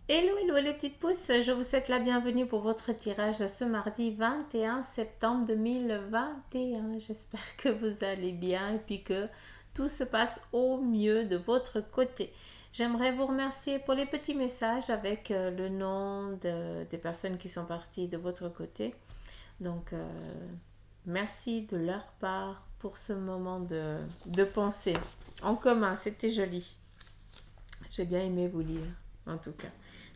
Hello, hello les petites pousses, je vous souhaite la bienvenue pour votre tirage ce mardi 21 septembre 2021. J'espère que vous allez bien et puis que tout se passe au mieux de votre côté. J'aimerais vous remercier pour les petits messages avec le nom des personnes qui sont parties de votre côté. Donc, merci de leur part pour ce moment de pensée en commun. C'était joli. J'ai bien aimé vous lire, en tout cas.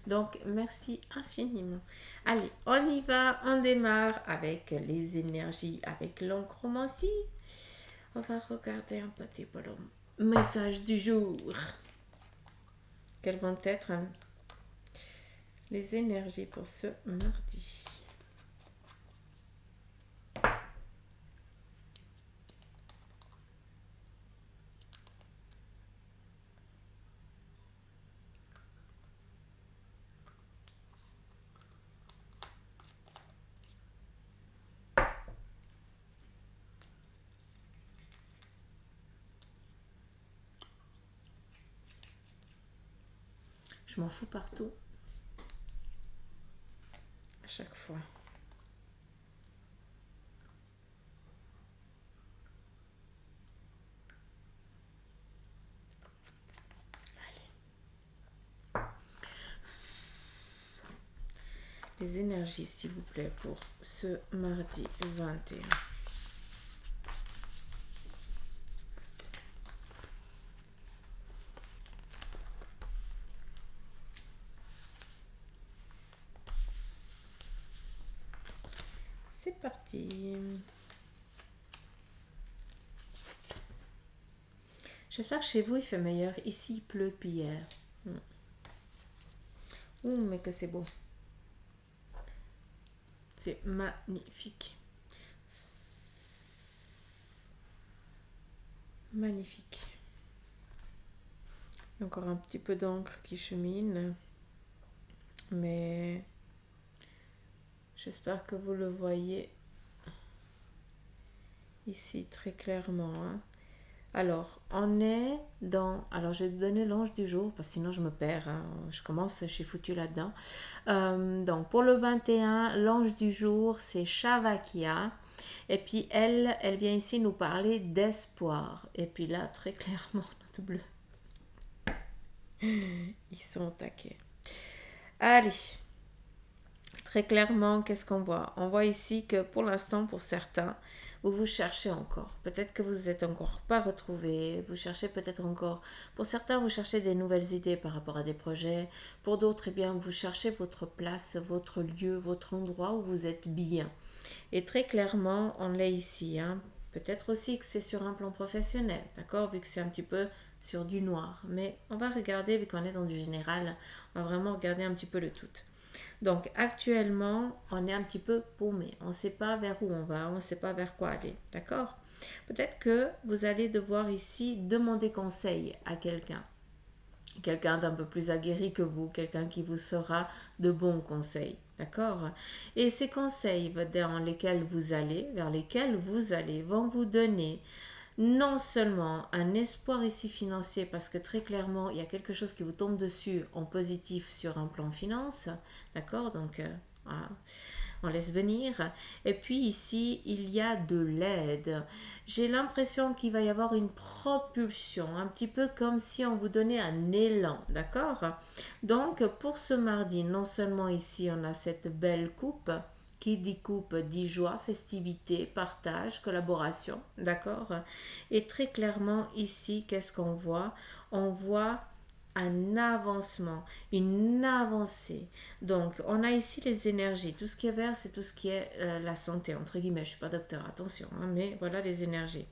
Donc, merci infiniment. Allez, on y va. On démarre avec les énergies, avec l'oncromancie. On va regarder un petit peu le message du jour. Quelles vont être les énergies pour ce mardi? Je m'en fous partout. À chaque fois. Les énergies, s'il vous plaît, pour ce mardi 21. C'est parti. J'espère que chez vous il fait meilleur. Ici il pleut depuis hier. Ouh, mais que c'est beau. C'est magnifique. Magnifique. Il y a encore un petit peu d'encre qui chemine. Mais j'espère que vous le voyez ici très clairement. Hein. Alors, on est dans... Alors, je vais vous donner l'ange du jour, parce que sinon je me perds. Hein. Je suis foutue là-dedans. Donc, pour le 21, l'ange du jour, c'est Shavakia. Et puis, elle vient ici nous parler d'espoir. Et puis là, très clairement, notre bleu. Ils sont au taquet. Allez. Très clairement, qu'est-ce qu'on voit? On voit ici que pour l'instant, pour certains, vous vous cherchez encore. Peut-être que vous n'êtes encore pas retrouvés. Vous cherchez peut-être encore. Pour certains, vous cherchez des nouvelles idées par rapport à des projets. Pour d'autres, eh bien, vous cherchez votre place, votre lieu, votre endroit où vous êtes bien. Et très clairement, on l'est ici. Hein. Peut-être aussi que c'est sur un plan professionnel, d'accord? Vu que c'est un petit peu sur du noir. Mais on va regarder, vu qu'on est dans du général, on va vraiment regarder un petit peu le tout. Donc actuellement, on est un petit peu paumé. On ne sait pas vers où on va, on ne sait pas vers quoi aller. D'accord? Peut-être que vous allez devoir ici demander conseil à quelqu'un. Quelqu'un d'un peu plus aguerri que vous, quelqu'un qui vous sera de bons conseils. D'accord? Et ces conseils vers lesquels vous allez, vont vous donner non seulement un espoir ici financier, parce que très clairement, il y a quelque chose qui vous tombe dessus en positif sur un plan finance, d'accord? Donc, voilà, on laisse venir. Et puis ici, il y a de l'aide. J'ai l'impression qu'il va y avoir une propulsion, un petit peu comme si on vous donnait un élan, d'accord? Donc, pour ce mardi, non seulement ici, on a cette belle coupe, qui dit coupe dit joie, festivité, partage, collaboration, d'accord? Et très clairement ici, qu'est-ce qu'on voit? On voit un avancement, une avancée. Donc, on a ici les énergies. Tout ce qui est vert, c'est tout ce qui est la santé, entre guillemets. Je ne suis pas docteur, attention, hein, mais voilà les énergies.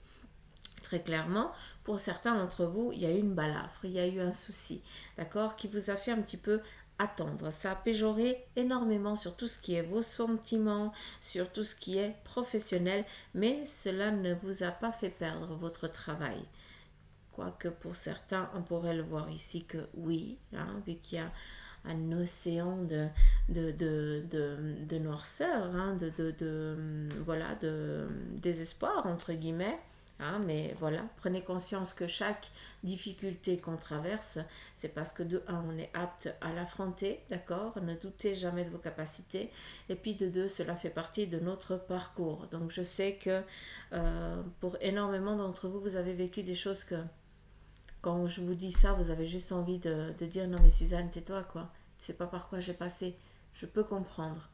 Très clairement, pour certains d'entre vous, il y a eu une balafre, il y a eu un souci, d'accord, qui vous a fait un petit peu attendre. Ça a péjoré énormément sur tout ce qui est vos sentiments, sur tout ce qui est professionnel, mais cela ne vous a pas fait perdre votre travail. Quoique pour certains, on pourrait le voir ici que oui, hein, vu qu'il y a un océan de noirceur, hein, voilà, de désespoir, entre guillemets. Hein, mais voilà, prenez conscience que chaque difficulté qu'on traverse, c'est parce que de un, on est apte à l'affronter, d'accord? Ne doutez jamais de vos capacités. Et puis de deux, cela fait partie de notre parcours. Donc je sais que pour énormément d'entre vous, vous avez vécu des choses que quand je vous dis ça, vous avez juste envie de dire non mais Suzanne, tais-toi quoi. Tu sais pas par quoi j'ai passé. Je peux comprendre.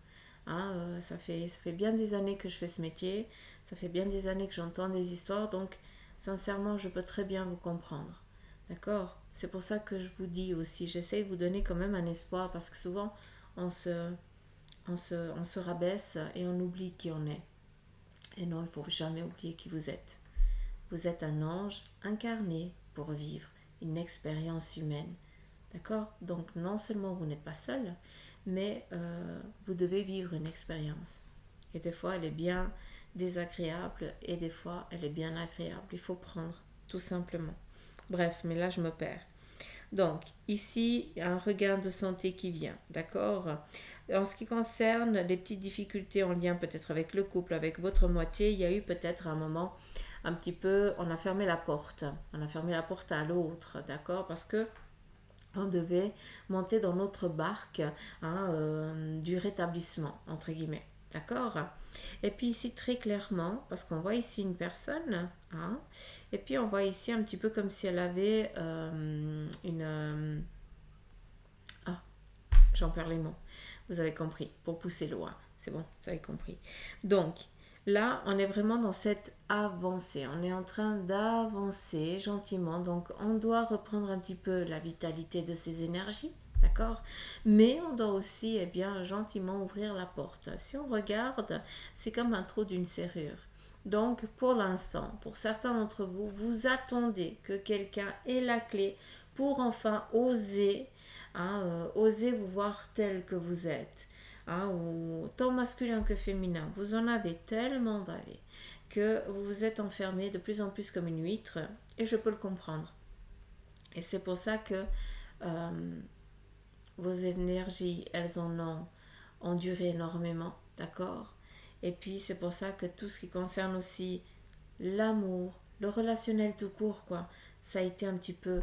Hein, ça fait bien des années que je fais ce métier. Ça fait bien des années que j'entends des histoires. Donc sincèrement, je peux très bien vous comprendre. D'accord? C'est pour ça que je vous dis aussi, j'essaie de vous donner quand même un espoir parce que souvent on se rabaisse et on oublie qui on est. Et non, il ne faut jamais oublier qui vous êtes. Vous êtes un ange incarné pour vivre une expérience humaine. D'accord? Donc non seulement vous n'êtes pas seul, mais vous devez vivre une expérience. Et des fois, elle est bien désagréable et des fois, elle est bien agréable. Il faut prendre, tout simplement. Bref, mais là, je me perds. Donc, ici, il y a un regain de santé qui vient, d'accord? En ce qui concerne les petites difficultés en lien peut-être avec le couple, avec votre moitié, il y a eu peut-être un moment un petit peu, on a fermé la porte. On a fermé la porte à l'autre, d'accord? Parce que on devait monter dans notre barque hein, du rétablissement, entre guillemets. D'accord? Et puis ici, très clairement, parce qu'on voit ici une personne, hein, et puis on voit ici un petit peu comme si elle avait ah, j'en perds les mots. Vous avez compris, pour pousser loin. C'est bon, vous avez compris. Donc, là, on est vraiment dans cette avancée. On est en train d'avancer gentiment. Donc, on doit reprendre un petit peu la vitalité de ces énergies. D'accord? Mais on doit aussi, eh bien, gentiment ouvrir la porte. Si on regarde, c'est comme un trou d'une serrure. Donc, pour l'instant, pour certains d'entre vous, vous attendez que quelqu'un ait la clé pour enfin oser, hein, oser vous voir tel que vous êtes. Hein, ou tant masculin que féminin, vous en avez tellement bavé que vous vous êtes enfermé de plus en plus comme une huître, et je peux le comprendre. Et c'est pour ça que vos énergies, elles en ont enduré énormément, d'accord? Et puis c'est pour ça que tout ce qui concerne aussi l'amour, le relationnel tout court, quoi, ça a été un petit peu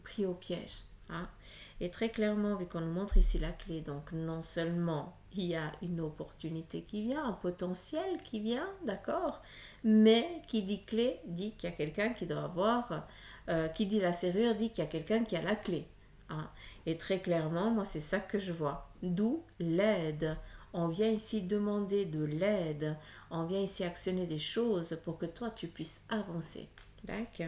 pris au piège. Hein. Et très clairement, vu qu'on nous montre ici la clé, donc non seulement il y a une opportunité qui vient, un potentiel qui vient, d'accord, mais qui dit clé dit qu'il y a quelqu'un qui doit avoir, qui dit la serrure dit qu'il y a quelqu'un qui a la clé. Hein. Et très clairement, moi c'est ça que je vois. D'où l'aide. On vient ici demander de l'aide. On vient ici actionner des choses pour que toi tu puisses avancer. D'accord?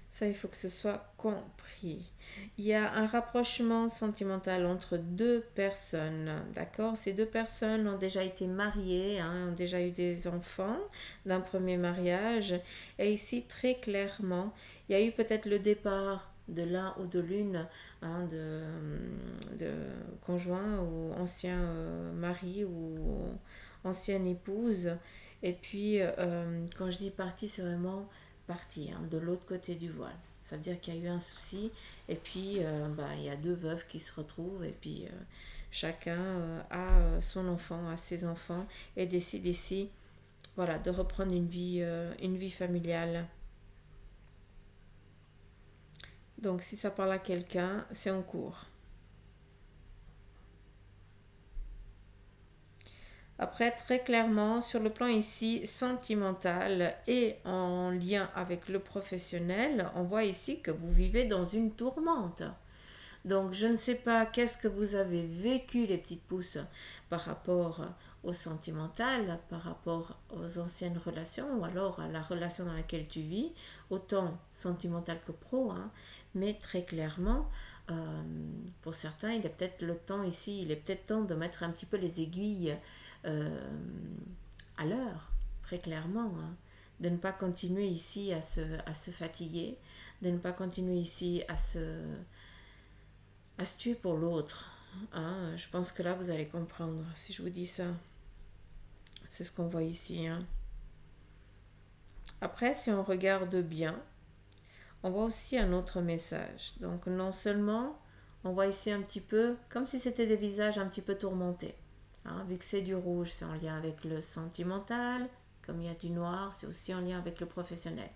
Ça, il faut que ce soit compris. Il y a un rapprochement sentimental entre deux personnes, d'accord? Ces deux personnes ont déjà été mariées, hein, ont déjà eu des enfants d'un premier mariage. Et ici, très clairement, il y a eu peut-être le départ de l'un ou de l'une, hein, de conjoint ou ancien mari ou ancienne épouse. Et puis, quand je dis partie, c'est vraiment partie, hein, de l'autre côté du voile. Ça veut dire qu'il y a eu un souci et puis il y a deux veuves qui se retrouvent et puis chacun a son enfant, a ses enfants et décide ici voilà, de reprendre une vie familiale. Donc si ça parle à quelqu'un, c'est en cours. Après, très clairement, sur le plan ici sentimental et en lien avec le professionnel, on voit ici que vous vivez dans une tourmente. Donc, je ne sais pas qu'est-ce que vous avez vécu, les petites pousses, par rapport au sentimental, par rapport aux anciennes relations, ou alors à la relation dans laquelle tu vis, autant sentimental que pro, hein, mais très clairement, pour certains, il est peut-être le temps ici, il est peut-être temps de mettre un petit peu les aiguilles euh, à l'heure, très clairement, hein, de ne pas continuer ici à se fatiguer, de ne pas continuer ici à se tuer pour l'autre. Hein. Je pense que là, vous allez comprendre si je vous dis ça. C'est ce qu'on voit ici. Hein. Après, si on regarde bien, on voit aussi un autre message. Donc, non seulement, on voit ici un petit peu, comme si c'était des visages un petit peu tourmentés. Hein, vu que c'est du rouge, c'est en lien avec le sentimental, Comme il y a du noir, c'est aussi en lien avec le professionnel.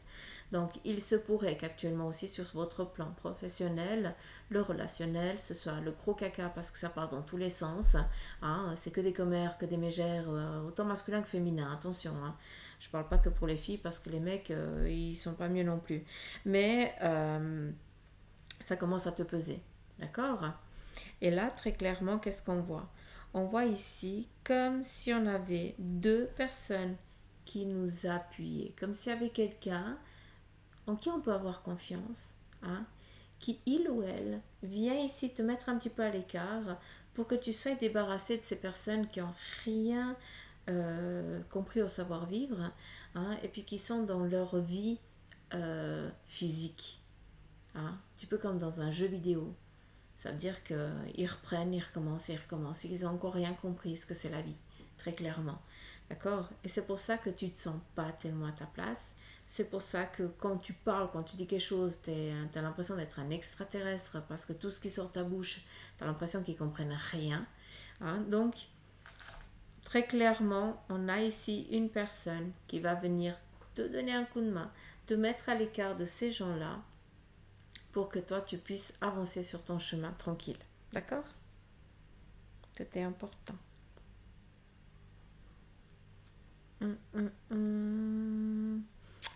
Donc, il se pourrait qu'actuellement aussi sur votre plan professionnel, le relationnel, ce soit le gros caca parce que ça part dans tous les sens. Hein, c'est que des commères, que des mégères, autant masculin que féminin, attention. Hein. Je parle pas que pour les filles parce que les mecs, ils sont pas mieux non plus. Mais ça commence à te peser. D'accord? Et là, très clairement, qu'est-ce qu'on voit? On voit ici comme si on avait deux personnes qui nous appuyaient, comme s'il y avait quelqu'un en qui on peut avoir confiance, hein, qui, il ou elle, vient ici te mettre un petit peu à l'écart pour que tu sois débarrassé de ces personnes qui n'ont rien compris au savoir-vivre, hein, et puis qui sont dans leur vie physique. Hein, un petit peu comme dans un jeu vidéo. Ça veut dire qu'ils reprennent, ils recommencent, ils recommencent. Ils n'ont encore rien compris ce que c'est la vie, très clairement. D'accord? Et c'est pour ça que tu ne te sens pas tellement à ta place. C'est pour ça que quand tu parles, quand tu dis quelque chose, tu as l'impression d'être un extraterrestre parce que tout ce qui sort de ta bouche, tu as l'impression qu'ils ne comprennent rien. Hein? Donc, très clairement, on a ici une personne qui va venir te donner un coup de main, te mettre à l'écart de ces gens-là pour que toi, tu puisses avancer sur ton chemin tranquille. D'accord? C'était important.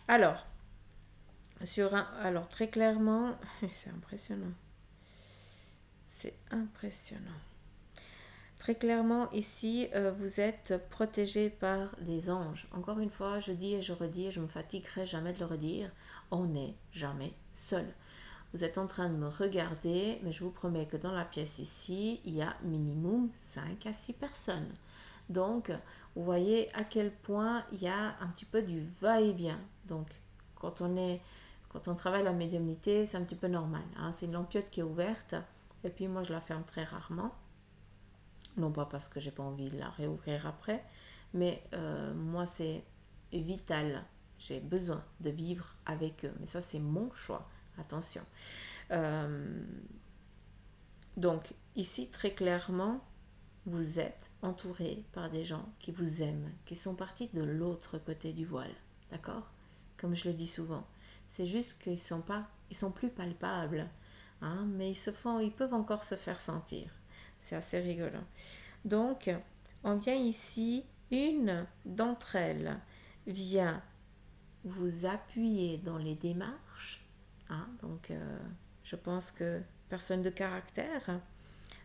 Alors, alors, très clairement, c'est impressionnant. C'est impressionnant. Très clairement, ici, vous êtes protégé par des anges. Encore une fois, je dis et je redis, et je me fatiguerai jamais de le redire, on n'est jamais seul. Vous êtes en train de me regarder, mais je vous promets que dans la pièce ici, il y a minimum 5 à 6 personnes. Donc, vous voyez à quel point il y a un petit peu du va-et-vient. Donc, quand on travaille la médiumnité, c'est un petit peu normal. Hein. C'est une lampiote qui est ouverte, et puis moi, je la ferme très rarement. Non pas parce que j'ai pas envie de la réouvrir après, mais moi, c'est vital. J'ai besoin de vivre avec eux. Mais ça, c'est mon choix. Attention. Donc, ici, très clairement, vous êtes entouré par des gens qui vous aiment, qui sont partis de l'autre côté du voile. D'accord? Comme je le dis souvent. C'est juste qu'ils sont plus palpables. Hein, mais ils peuvent encore se faire sentir. C'est assez rigolo. Donc, on vient ici, une d'entre elles vient vous appuyer dans les démarches. Hein, donc, je pense que personne de caractère.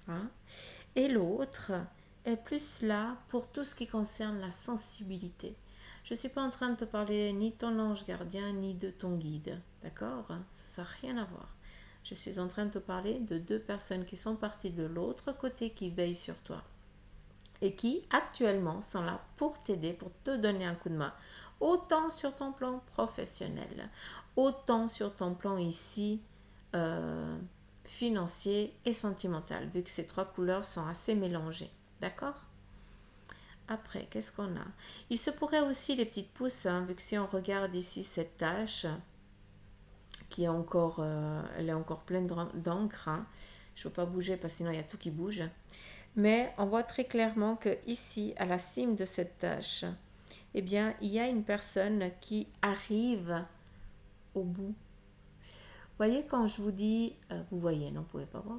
Hein, et l'autre est plus là pour tout ce qui concerne la sensibilité. Je ne suis pas en train de te parler ni de ton ange gardien, ni de ton guide. D'accord? Ça n'a rien à voir. Je suis en train de te parler de deux personnes qui sont parties de l'autre côté qui veillent sur toi. Et qui, actuellement, sont là pour t'aider, pour te donner un coup de main. Autant sur ton plan professionnel, autant sur ton plan ici financier et sentimental, vu que ces trois couleurs sont assez mélangées. D'accord? Après, qu'est-ce qu'on a? Il se pourrait aussi les petites pousses, hein, vu que si on regarde ici cette tache, qui est encore, elle est encore pleine d'encre. Hein. Je ne veux pas bouger parce que sinon il y a tout qui bouge. Mais on voit très clairement que ici, à la cime de cette tache, eh bien, il y a une personne qui arrive au bout. Vous voyez quand je vous dis, vous voyez, non, vous ne pouvez pas voir,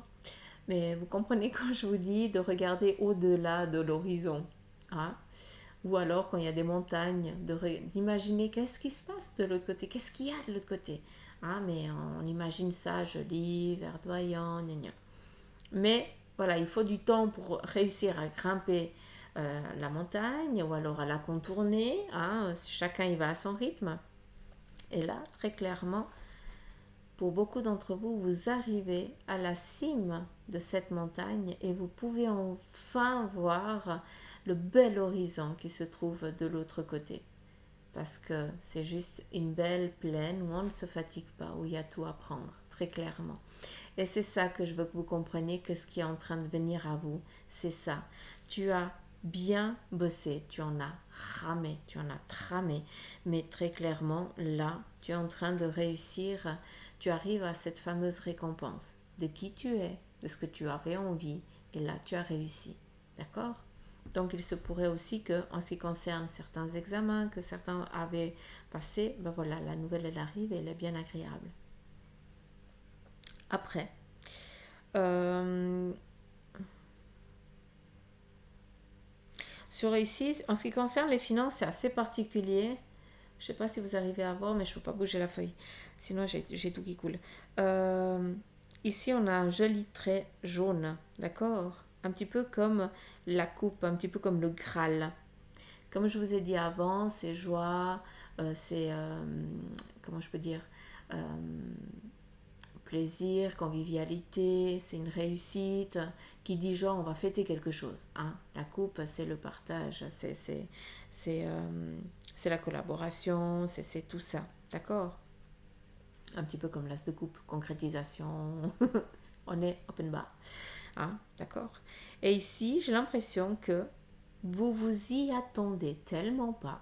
mais vous comprenez quand je vous dis de regarder au-delà de l'horizon. Hein? Ou alors quand il y a des montagnes, d'imaginer qu'est-ce qui se passe de l'autre côté, qu'est-ce qu'il y a de l'autre côté. Hein? Mais on imagine ça joli, verdoyant, gna gna. Mais voilà, il faut du temps pour réussir à grimper la montagne ou alors à la contourner. Hein? Chacun y va à son rythme. Et là, très clairement, pour beaucoup d'entre vous, vous arrivez à la cime de cette montagne et vous pouvez enfin voir le bel horizon qui se trouve de l'autre côté. Parce que c'est juste une belle plaine où on ne se fatigue pas, où il y a tout à prendre, très clairement. Et c'est ça que je veux que vous compreniez, que ce qui est en train de venir à vous, c'est ça. Tu as bien bossé, tu en as ramé, tu en as tramé, mais très clairement, là, tu es en train de réussir, tu arrives à cette fameuse récompense de qui tu es, de ce que tu avais envie, et là, tu as réussi. D'accord? Donc il se pourrait aussi que, en ce qui concerne certains examens que certains avaient passés, ben voilà, la nouvelle elle arrive et elle est bien agréable. Après, euh, sur ici, en ce qui concerne les finances, c'est assez particulier. Je ne sais pas si vous arrivez à voir, mais je ne peux pas bouger la feuille. Sinon, j'ai tout qui coule. Euh, Ici, on a un joli trait jaune, d'accord? Un petit peu comme la coupe, un petit peu comme le Graal. Comme je vous ai dit avant, c'est joie, c'est, comment je peux dire, euh, plaisir, convivialité, c'est une réussite. Qui dit genre, on va fêter quelque chose. Hein. La coupe, c'est le partage, c'est, c'est la collaboration, c'est tout ça. D'accord? Un petit peu comme l'as de coupe, concrétisation. On est open bar. Hein, d'accord? Et ici, j'ai l'impression que vous vous y attendez tellement pas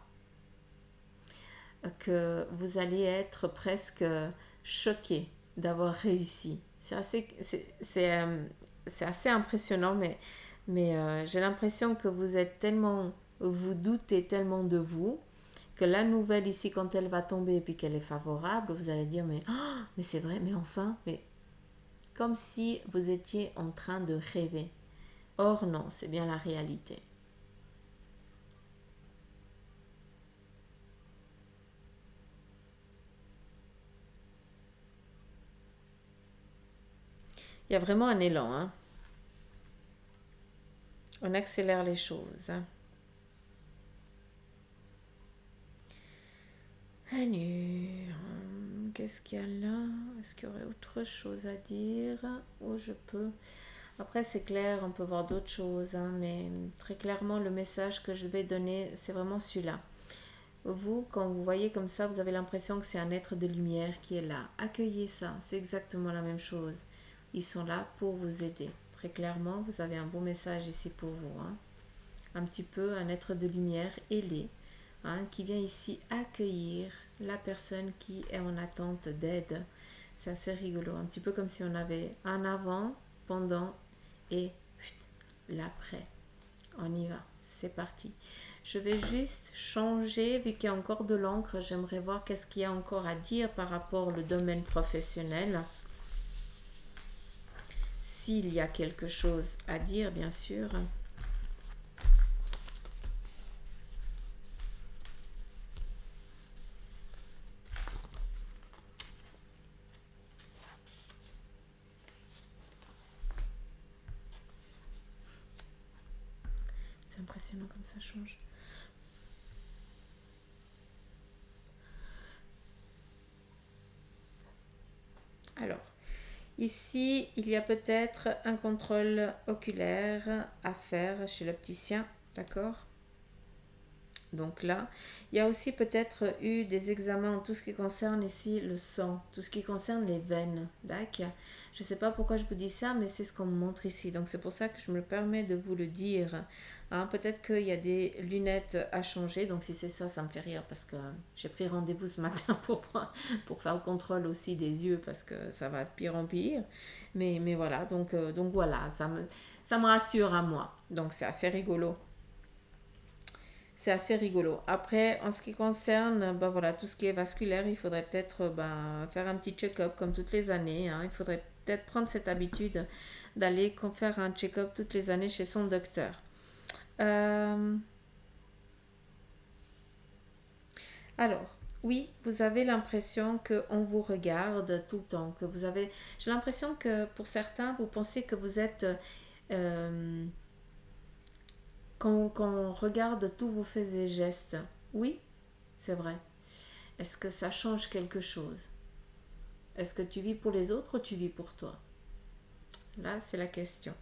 que vous allez être presque choqué d'avoir réussi. C'est assez impressionnant, mais j'ai l'impression que vous êtes tellement, vous doutez tellement de vous que la nouvelle ici, quand elle va tomber et puis qu'elle est favorable, vous allez dire mais, oh, mais c'est vrai, mais enfin, mais comme si vous étiez en train de rêver. Or non, c'est bien la réalité. Il y a vraiment un élan, hein. On accélère les choses. Hein. Alors, qu'est-ce qu'il y a là? Est-ce qu'il y aurait autre chose à dire? Ou je peux... Après, c'est clair, on peut voir d'autres choses, hein, mais très clairement, le message que je vais donner, c'est vraiment celui-là. Vous, quand vous voyez comme ça, vous avez l'impression que c'est un être de lumière qui est là. Accueillez ça, c'est exactement la même chose. Ils sont là pour vous aider. Très clairement, vous avez un beau message ici pour vous. Hein. Un petit peu un être de lumière ailé, hein, qui vient ici accueillir la personne qui est en attente d'aide. C'est assez rigolo, un petit peu comme si on avait un avant, pendant et l'après. On y va, c'est parti. Je vais juste changer, vu qu'il y a encore de l'encre, j'aimerais voir qu'est-ce qu'il y a encore à dire par rapport au domaine professionnel. S'il y a quelque chose à dire, bien sûr. C'est impressionnant comme ça change. Alors, ici, il y a peut-être un contrôle oculaire à faire chez l'opticien, d'accord? Donc là, il y a aussi peut-être eu des examens en tout ce qui concerne ici le sang, tout ce qui concerne les veines. D'accord. Je ne sais pas pourquoi je vous dis ça, mais c'est ce qu'on me montre ici. Donc c'est pour ça que je me permets de vous le dire. Hein, peut-être qu'il y a des lunettes à changer. Donc si c'est ça, ça me fait rire parce que j'ai pris rendez-vous ce matin pour faire le contrôle aussi des yeux parce que ça va de pire en pire. Mais voilà, donc voilà, ça me rassure à moi. Donc c'est assez rigolo. C'est assez rigolo. Après, en ce qui concerne ben voilà, tout ce qui est vasculaire, il faudrait peut-être faire un petit check-up comme toutes les années. Hein. Il faudrait peut-être prendre cette habitude d'aller faire un check-up toutes les années chez son docteur. Euh, alors, oui, vous avez l'impression qu'on vous regarde tout le temps. Que vous avez... J'ai l'impression que pour certains, vous pensez que vous êtes... euh, qu'on regarde tous vos faits et gestes. Oui, c'est vrai. Est-ce que ça change quelque chose? Est-ce que tu vis pour les autres ou tu vis pour toi? Là, c'est la question.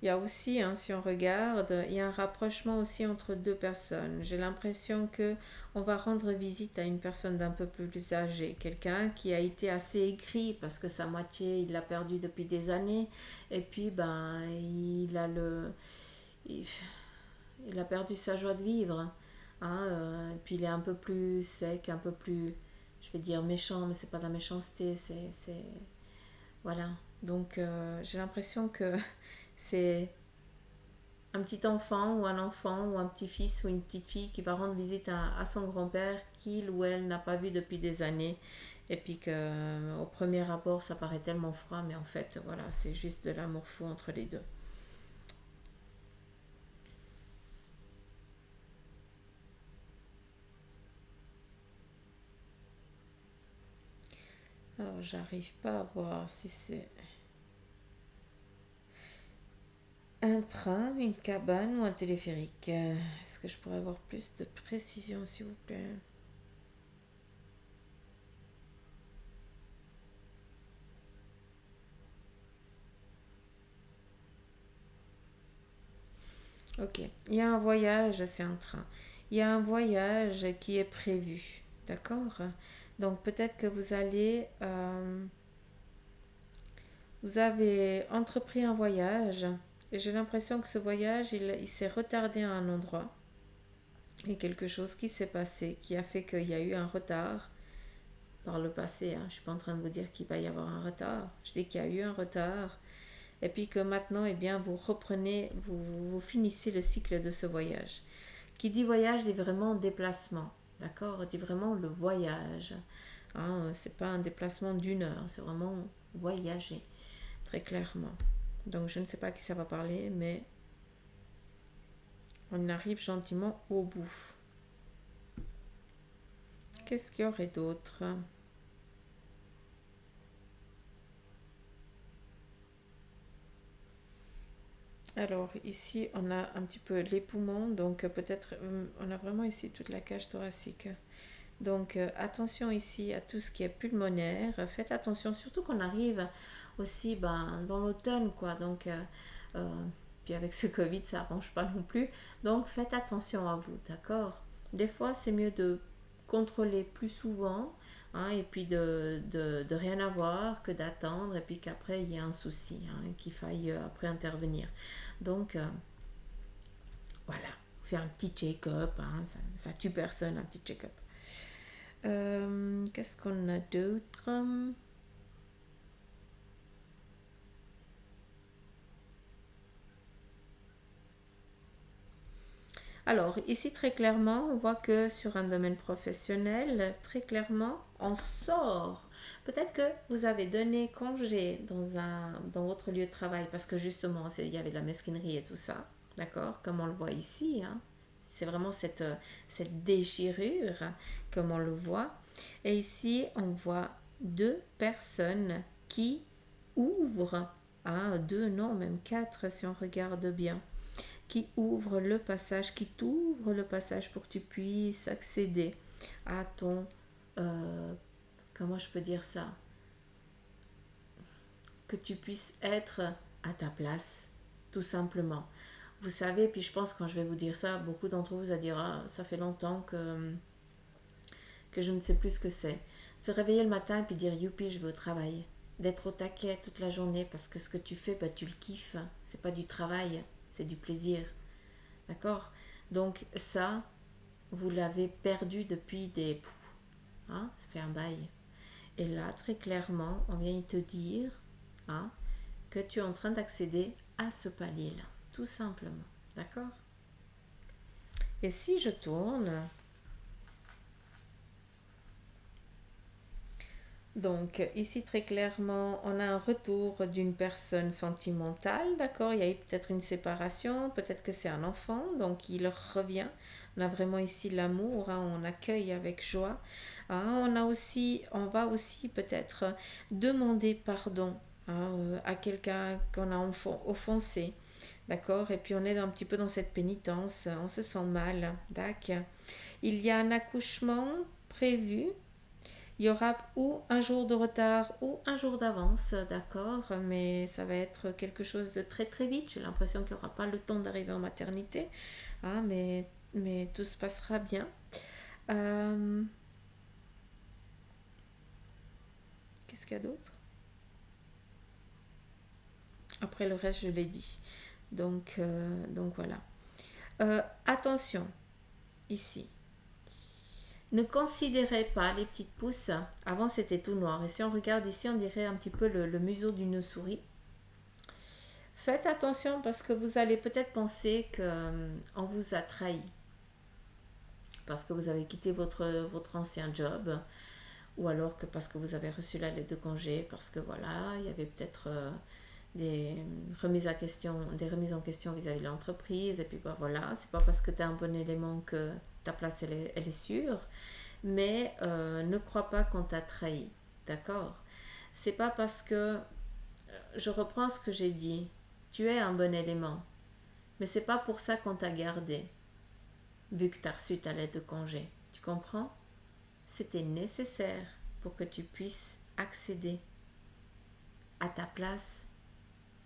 Il y a aussi, hein, si on regarde, il y a un rapprochement aussi entre deux personnes. J'ai l'impression que on va rendre visite à une personne d'un peu plus âgée, quelqu'un qui a été assez aigri parce que sa moitié, il l'a perdu depuis des années, et puis il, il a perdu sa joie de vivre. Hein, et puis il est un peu plus sec, un peu plus, je vais dire méchant, mais c'est pas de la méchanceté, voilà. Donc j'ai l'impression que c'est un petit enfant ou un petit-fils ou une petite fille qui va rendre visite à son grand-père qu'il ou elle n'a pas vu depuis des années. Et puis que au premier abord ça paraît tellement froid, mais en fait voilà, c'est juste de l'amour fou entre les deux. Alors j'arrive pas à voir si c'est un tram, une cabane ou un téléphérique. Est-ce que je pourrais avoir plus de précision s'il vous plaît? Ok, il y a un voyage, c'est un train. Il y a un voyage qui est prévu, d'accord? Donc peut-être que vous avez entrepris un voyage et j'ai l'impression que ce voyage, il s'est retardé à un endroit et quelque chose qui s'est passé qui a fait qu'il y a eu un retard par le passé. Hein. Je ne suis pas en train de vous dire qu'il va y avoir un retard. Je dis qu'il y a eu un retard et puis que maintenant, eh bien, vous reprenez, vous finissez le cycle de ce voyage. Qui dit voyage dit vraiment déplacement, d'accord? Dit vraiment le voyage. Hein, c'est pas un déplacement d'une heure, c'est vraiment voyager, très clairement. Donc je ne sais pas à qui ça va parler, mais on arrive gentiment au bout. Qu'est-ce qu'il y aurait d'autre? Alors ici on a un petit peu les poumons, donc peut-être on a vraiment ici toute la cage thoracique. Donc attention ici à tout ce qui est pulmonaire. Faites attention, surtout qu'on arrive aussi dans l'automne, quoi. Donc euh, puis avec ce Covid, ça arrange pas non plus. Donc faites attention à vous, d'accord? Des fois, c'est mieux de contrôler plus souvent, hein, et puis de rien avoir que d'attendre et puis qu'après il y ait un souci, hein, qu'il faille après intervenir. Donc voilà, faire un petit check-up, hein, ça tue personne, un petit check-up. Qu'est-ce qu'on a d'autre? Alors, ici, très clairement, on voit que sur un domaine professionnel, très clairement, on sort. Peut-être que vous avez donné congé dans votre lieu de travail parce que justement, il y avait de la mesquinerie et tout ça. D'accord? Comme on le voit ici. Hein. C'est vraiment cette déchirure, comme on le voit. Et ici, on voit deux personnes qui ouvrent, hein, deux, non, même quatre si on regarde bien, qui ouvre le passage, qui t'ouvre le passage pour que tu puisses accéder à ton... euh, comment je peux dire ça? Que tu puisses être à ta place, tout simplement. Vous savez, puis je pense quand je vais vous dire ça, beaucoup d'entre vous vont dire ah, ça fait longtemps que je ne sais plus ce que c'est. Se réveiller le matin et puis dire youpi, je vais au travail. D'être au taquet toute la journée parce que ce que tu fais, bah, tu le kiffes. C'est pas du travail, c'est du plaisir. D'accord? Donc ça, vous l'avez perdu depuis des... Hein, ça fait un bail. Et là, très clairement, on vient te dire, hein, que tu es en train d'accéder à ce palier-là. Tout simplement. D'accord? Et si je tourne, donc ici très clairement, on a un retour d'une personne sentimentale, d'accord? Il y a eu peut-être une séparation, peut-être que c'est un enfant, donc il revient. On a vraiment ici l'amour, hein, on accueille avec joie. Hein, on va aussi peut-être demander pardon, hein, à quelqu'un qu'on a offensé, d'accord? Et puis on est un petit peu dans cette pénitence, on se sent mal, d'accord? Il y a un accouchement prévu, il y aura ou un jour de retard ou un jour d'avance, d'accord, mais ça va être quelque chose de très très vite. J'ai l'impression qu'il n'y aura pas le temps d'arriver en maternité, hein, mais tout se passera bien. Euh, Qu'est-ce qu'il y a d'autre? Après le reste, je l'ai dit. Donc voilà. Attention, ici. Ne considérez pas les petites pousses. Avant, c'était tout noir. Et si on regarde ici, on dirait un petit peu le museau d'une souris. Faites attention parce que vous allez peut-être penser qu'on vous a trahi parce que vous avez quitté votre ancien job ou alors que parce que vous avez reçu la lettre de congé parce que voilà, il y avait peut-être des des remises en question vis-à-vis de l'entreprise et puis bah voilà, c'est pas parce que tu es un bon élément que ta place elle est sûre, mais ne crois pas qu'on t'a trahi, d'accord? C'est pas parce que je reprends ce que j'ai dit, tu es un bon élément, mais c'est pas pour ça qu'on t'a gardé vu que tu as reçu ta lettre de congé, tu comprends? C'était nécessaire pour que tu puisses accéder à ta place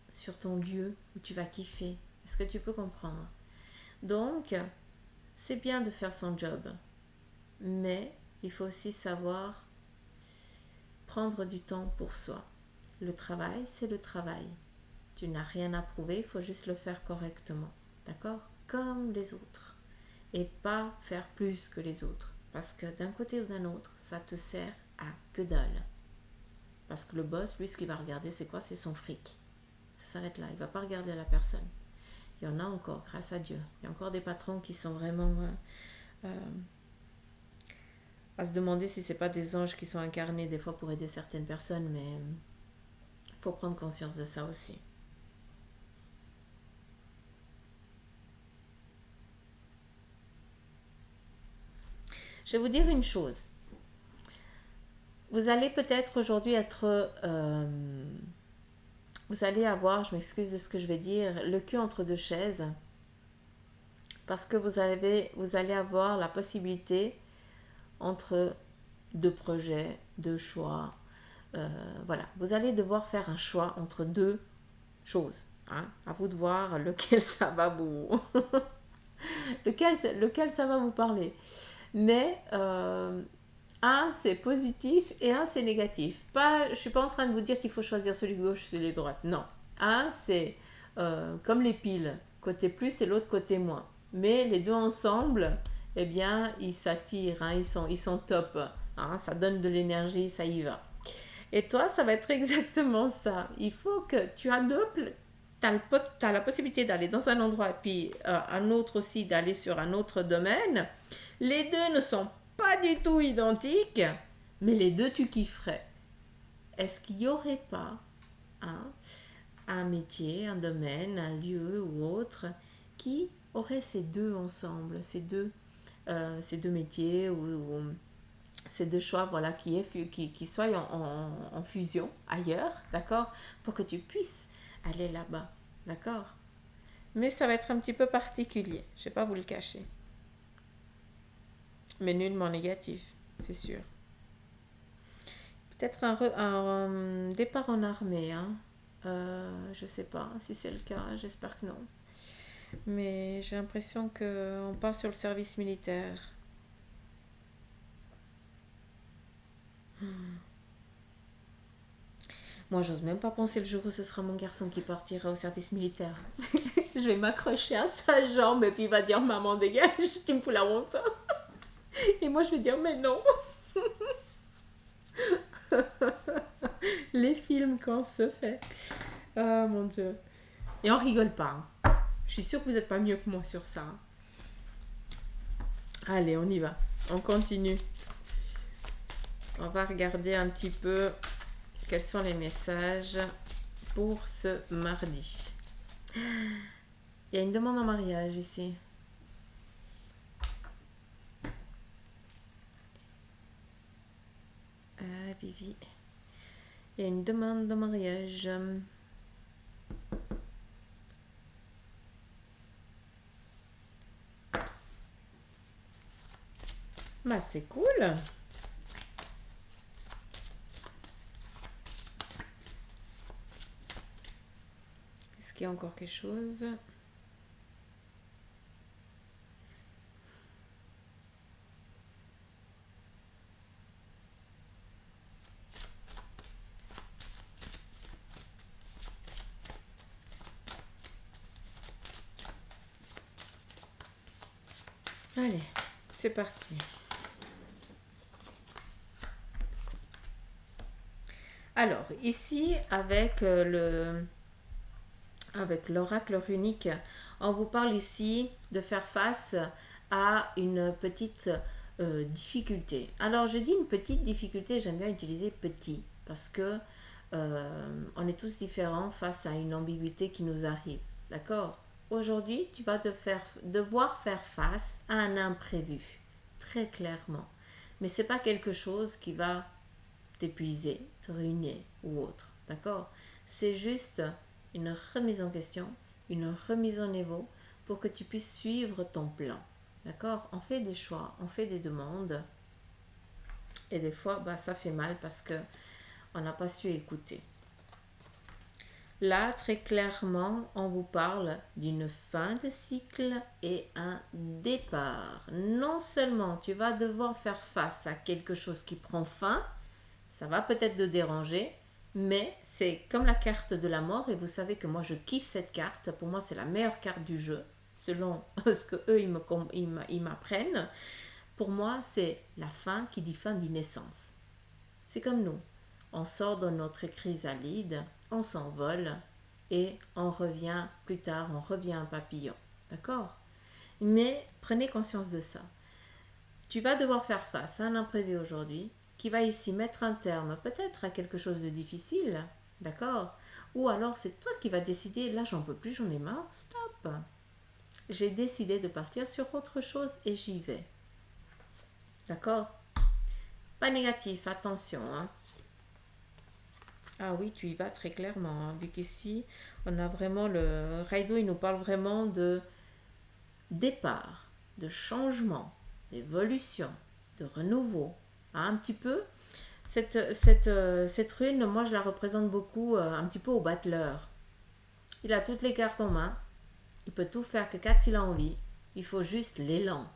sur ton lieu où tu vas kiffer. Est-ce que tu peux comprendre? Donc, c'est bien de faire son job, mais il faut aussi savoir prendre du temps pour soi. Le travail, c'est le travail. Tu n'as rien à prouver, il faut juste le faire correctement. D'accord? Comme les autres. Et pas faire plus que les autres. Parce que d'un côté ou d'un autre, ça te sert à que dalle. Parce que le boss, lui, ce qu'il va regarder, c'est quoi? C'est son fric. Ça s'arrête là. Il ne va pas regarder la personne. Il y en a encore, grâce à Dieu. Il y a encore des patrons qui sont vraiment à se demander si c'est pas des anges qui sont incarnés des fois pour aider certaines personnes, mais il faut prendre conscience de ça aussi. Je vais vous dire une chose. Vous allez peut-être aujourd'hui être... vous allez avoir, je m'excuse de ce que je vais dire, le cul entre deux chaises. Parce que vous allez avoir la possibilité entre deux projets, deux choix. Voilà, vous allez devoir faire un choix entre deux choses. Hein. À vous de voir lequel ça va vous... lequel ça va vous parler. Mais un c'est positif et un c'est négatif. Pas, je suis pas en train de vous dire qu'il faut choisir celui de gauche, celui de droite. Non. Un c'est comme les piles, côté plus et l'autre côté moins. Mais les deux ensemble, eh bien, ils s'attirent, hein, ils sont top. Hein, ça donne de l'énergie, ça y va. Et toi, ça va être exactement ça. Il faut que tu adoptes, tu as la possibilité d'aller dans un endroit et puis un autre aussi d'aller sur un autre domaine. Les deux ne sont pas du tout identiques, mais les deux tu kifferais. Est-ce qu'il n'y aurait pas un métier, un domaine, un lieu ou autre qui aurait ces deux ensemble, ces deux métiers ou ces deux choix voilà, qui soient en fusion ailleurs, d'accord, pour que tu puisses aller là-bas, d'accord. Mais ça va être un petit peu particulier, je ne vais pas vous le cacher. Mais nullement négatif, c'est sûr. Peut-être un départ en armée, hein. Je sais pas si c'est le cas, j'espère que non. Mais j'ai l'impression qu'on part sur le service militaire. Moi, j'ose même pas penser le jour où ce sera mon garçon qui partira au service militaire. Je vais m'accrocher à sa jambe et puis il va dire maman dégage, tu me fous la honte. Et moi je vais dire mais non. Les films quand on se fait. Ah mon dieu. Et on rigole pas. Hein. Je suis sûre que vous n'êtes pas mieux que moi sur ça. Allez, on y va. On continue. On va regarder un petit peu quels sont les messages pour ce mardi. Il y a une demande en mariage ici. Ah, Vivi. Il y a une demande de mariage. Bah, c'est cool. Est-ce qu'il y a encore quelque chose? Allez, c'est parti. Alors, ici, avec avec l'oracle runique, on vous parle ici de faire face à une petite difficulté. Alors je dis une petite difficulté, j'aime bien utiliser petit parce que on est tous différents face à une ambiguïté qui nous arrive. D'accord? Aujourd'hui, tu vas devoir faire face à un imprévu, très clairement. Mais c'est pas quelque chose qui va t'épuiser, te ruiner ou autre. D'accord? C'est juste une remise en question, une remise en niveau pour que tu puisses suivre ton plan. D'accord? On fait des choix, on fait des demandes et des fois, bah, ça fait mal parce que on n'a pas su écouter. Là, très clairement, on vous parle d'une fin de cycle et un départ. Non seulement tu vas devoir faire face à quelque chose qui prend fin, ça va peut-être te déranger, mais c'est comme la carte de la mort et vous savez que moi je kiffe cette carte. Pour moi, c'est la meilleure carte du jeu, selon ce que eux ils m'apprennent. Pour moi, c'est la fin qui dit fin dit naissance. C'est comme nous. On sort de notre chrysalide, on s'envole et on revient plus tard, on revient un papillon. D'accord? Mais prenez conscience de ça. Tu vas devoir faire face à un imprévu aujourd'hui qui va ici mettre un terme peut-être à quelque chose de difficile. D'accord? Ou alors c'est toi qui vas décider, là j'en peux plus, j'en ai marre, stop. J'ai décidé de partir sur autre chose et j'y vais. D'accord? Pas négatif, attention. Hein. Ah oui, tu y vas très clairement. Hein. Vu qu'ici, on a vraiment le... Raido, il nous parle vraiment de départ, de changement, d'évolution, de renouveau. Hein, un petit peu. Cette rune, moi, je la représente beaucoup un petit peu au battleur. Il a toutes les cartes en main. Il peut tout faire que 4 s'il a envie. Il faut juste l'élan.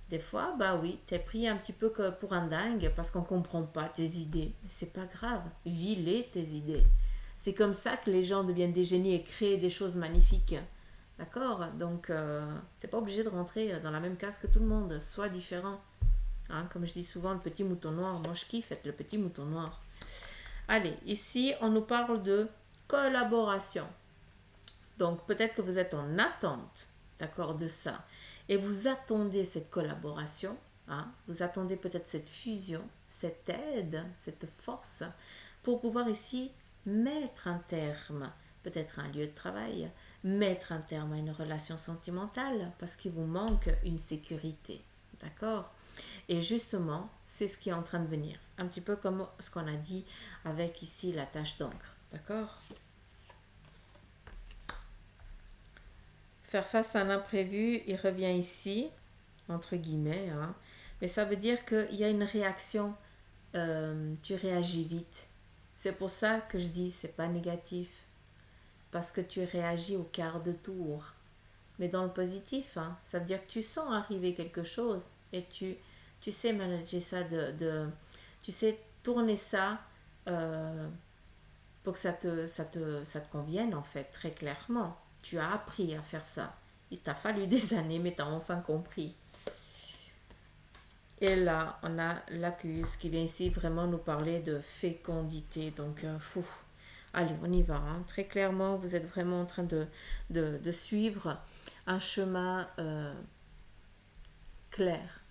Des fois, bah oui, t'es pris un petit peu que pour un dingue parce qu'on comprend pas tes idées. Mais c'est pas grave, vis-les tes idées. C'est comme ça que les gens deviennent des génies et créent des choses magnifiques. D'accord? Donc, t'es pas obligé de rentrer dans la même case que tout le monde. Sois différent. Hein, comme je dis souvent, le petit mouton noir. Moi, je kiffe être le petit mouton noir. Allez, ici, on nous parle de collaboration. Donc, peut-être que vous êtes en attente, d'accord, de ça. Et vous attendez cette collaboration, hein, vous attendez peut-être cette fusion, cette aide, cette force, pour pouvoir ici mettre un terme, peut-être à un lieu de travail, mettre un terme à une relation sentimentale, parce qu'il vous manque une sécurité, d'accord? Et justement, c'est ce qui est en train de venir. Un petit peu comme ce qu'on a dit avec ici la tache d'encre, d'accord? Faire face à un imprévu, il revient ici, entre guillemets, hein. Mais ça veut dire qu'il y a une réaction, tu réagis vite. C'est pour ça que je dis, c'est pas négatif, parce que tu réagis au quart de tour. Mais dans le positif, hein, ça veut dire que tu sens arriver quelque chose et tu sais manager ça, tu sais tourner ça pour que ça te convienne en fait, très clairement. Tu as appris à faire ça. Il t'a fallu des années, mais tu as enfin compris. Et là, on a l'accuse qui vient ici vraiment nous parler de fécondité. Donc, allez, on y va. Hein. Très clairement, vous êtes vraiment en train de suivre un chemin clair,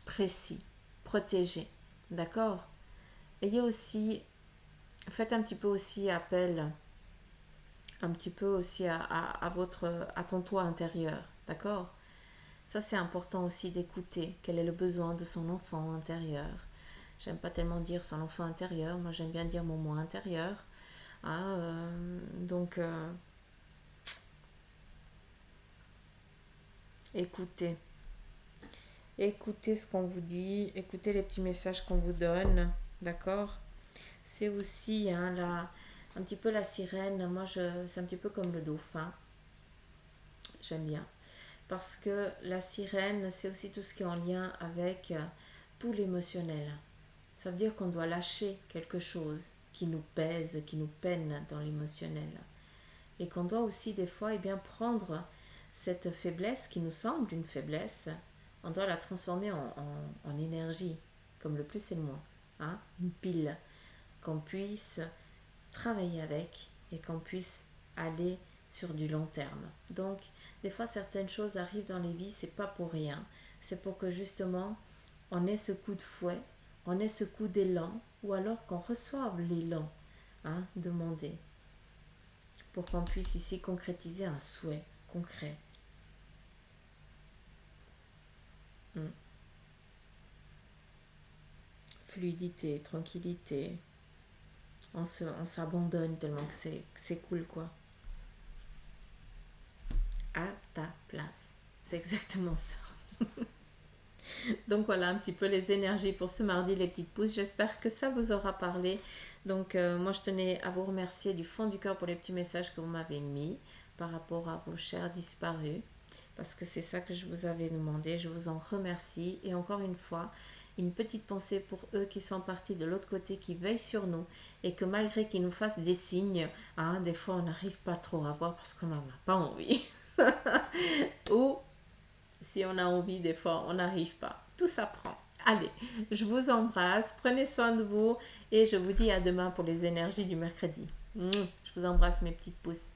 précis, protégé. D'accord? Ayez aussi, faites un petit peu aussi appel un petit peu aussi à ton toit intérieur, d'accord? Ça, c'est important aussi d'écouter quel est le besoin de son enfant intérieur. J'aime pas tellement dire son enfant intérieur, moi j'aime bien dire mon moi intérieur. Hein, donc, écoutez. Écoutez ce qu'on vous dit, écoutez les petits messages qu'on vous donne, d'accord? C'est aussi hein, un petit peu la sirène, moi c'est un petit peu comme le dauphin, j'aime bien. Parce que la sirène, c'est aussi tout ce qui est en lien avec tout l'émotionnel. Ça veut dire qu'on doit lâcher quelque chose qui nous pèse, qui nous peine dans l'émotionnel. Et qu'on doit aussi des fois prendre cette faiblesse qui nous semble une faiblesse, on doit la transformer en énergie, comme le plus et le moins. Hein? Une pile qu'on puisse travailler avec et qu'on puisse aller sur du long terme. Donc, des fois, certaines choses arrivent dans les vies, c'est pas pour rien. C'est pour que justement, on ait ce coup de fouet, on ait ce coup d'élan, ou alors qu'on reçoive l'élan demandé, pour qu'on puisse ici concrétiser un souhait concret. Fluidité, tranquillité. On s'abandonne tellement que c'est cool, quoi. À ta place. C'est exactement ça. Donc voilà un petit peu les énergies pour ce mardi, les petites pousses. J'espère que ça vous aura parlé. Donc moi je tenais à vous remercier du fond du cœur pour les petits messages que vous m'avez mis par rapport à vos chers disparus. Parce que c'est ça que je vous avais demandé. Je vous en remercie. Et encore une fois, une petite pensée pour eux qui sont partis de l'autre côté, qui veillent sur nous. Et que malgré qu'ils nous fassent des signes, des fois on n'arrive pas trop à voir parce qu'on n'en a pas envie. Ou si on a envie, des fois, on n'arrive pas. Tout s'apprend. Allez, je vous embrasse. Prenez soin de vous. Et je vous dis à demain pour les énergies du mercredi. Je vous embrasse, mes petites pousses.